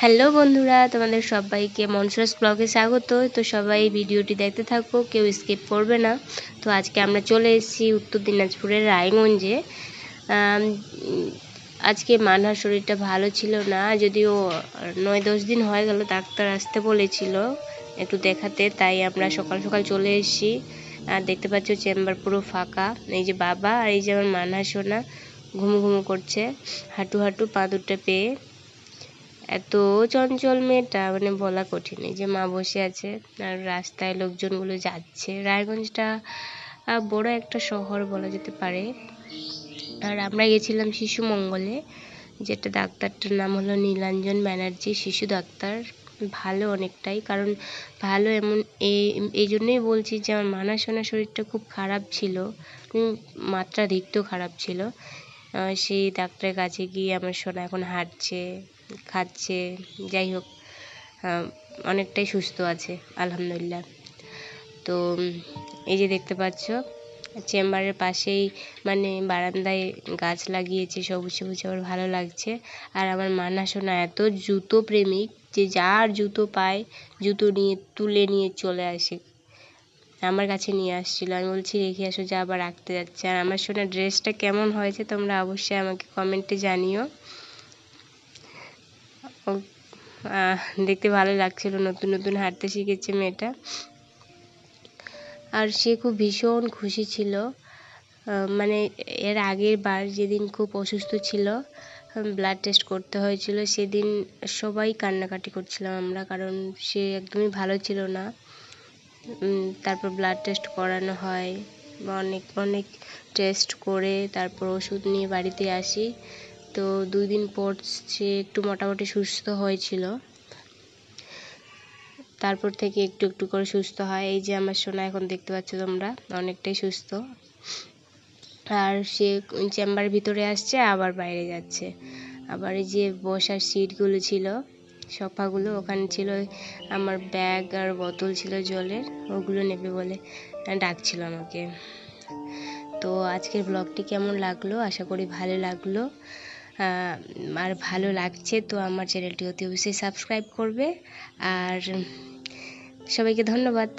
Hello বন্ধুরা, তোমাদের সবাইকে মনসুরাস ব্লগে স্বাগত। তো সবাই ভিডিওটি দেখতে থাকো, কেউ স্কিপ করবে না। তো আজকে আমরা চলে এসেছি উত্তর দিনাজপুরের রায়গঞ্জে। আজকে মানহার শরীরটা ভালো ছিল না, যদিও 9-10 দিন হয়ে গেল ডাক্তার আসতে বলেছিল একটু দেখাতে, তাই আমরা সকাল সকাল চলে এসেছি। আর দেখতে পাচ্ছ চেম্বার পুরো ফাঁকা। এই যে বাবা আর এই যে আমার মানহা সোনা ঘুমু ঘুমু করছে, হাঁটু হাঁটু পা দুটো পেয়ে। এত চঞ্চল মেয়েটা, মানে বলা কঠিন। এই যে মা বসে আছে আর রাস্তায় লোকজনগুলো যাচ্ছে। রায়গঞ্জটা বড় একটা শহর বলা যেতে পারে। আর আমরা গেছিলাম শিশু মঙ্গলে, যেটা ডাক্তারটার নাম হলো নীলাঞ্জন ব্যানার্জি, শিশু ডাক্তার। ভালো অনেকটাই, কারণ ভালো এমন এই জন্যই বলছি যে আমার মানহা সোনার শরীরটা খুব খারাপ ছিল, মাত্রাধিক তো খারাপ ছিল। সেই ডাক্তারের কাছে গিয়ে আমার সোনা এখন হাঁটছে, খাচ্ছে, যাই হোক অনেকটাই সুস্থ আছে আলহামদুলিল্লাহ। তো এই যে দেখতে পাচ্ছ চেম্বারের পাশেই মানে বারান্দায় গাছ লাগিয়েছে, সবুজ সবুজ, আমার ভালো লাগছে। আর আমার মানহা সোনা এত জুতো প্রেমিক যে যার জুতো পায় জুতো নিয়ে তুলে নিয়ে চলে আসে, আমার কাছে নিয়ে আসছিল। আমি বলছি রেখে আসো, যা আবার রাখতে যাচ্ছে। আর আমার সোনার ড্রেসটা কেমন হয়েছে তোমরা অবশ্যই আমাকে কমেন্টে জানিও। দেখতে ভালো লাগছিল, নতুন নতুন হাঁটতে শিখেছে মেয়েটা। আর সে খুব ভীষণ খুশি ছিল। মানে এর আগের বার যেদিন খুব অসুস্থ ছিল, ব্লাড টেস্ট করতে হয়েছিল, সেদিন সবাই কান্নাকাটি করছিলাম আমরা, কারণ সে একদমই ভালো ছিল না। তারপর ব্লাড টেস্ট করানো হয়, অনেক অনেক টেস্ট করে তারপর ওষুধ নিয়ে বাড়িতে আসি। তো 2 দিন পর সে একটু মোটামুটি সুস্থ হয়েছিল, তারপর থেকে একটু একটু করে সুস্থ হয়। এই যে আমার সোনা এখন দেখতে পাচ্ছ তোমরা, অনেকটাই সুস্থ। আর সে চেম্বারের ভিতরে আসছে, আবার বাইরে যাচ্ছে। আবার এই যে বসার সিটগুলো ছিল, সোফাগুলো, ওখানে ছিল আমার ব্যাগ আর বোতল ছিল জলের, ওগুলো নেবে বলে ডাকছিল আমাকে। তো আজকের ব্লগটি কেমন লাগলো, আশা করি ভালো লাগলো। আর ভালো লাগছে তো আমার চ্যানেলটি অতি অবশ্যই সাবস্ক্রাইব করবে। আর সবাইকে ধন্যবাদ।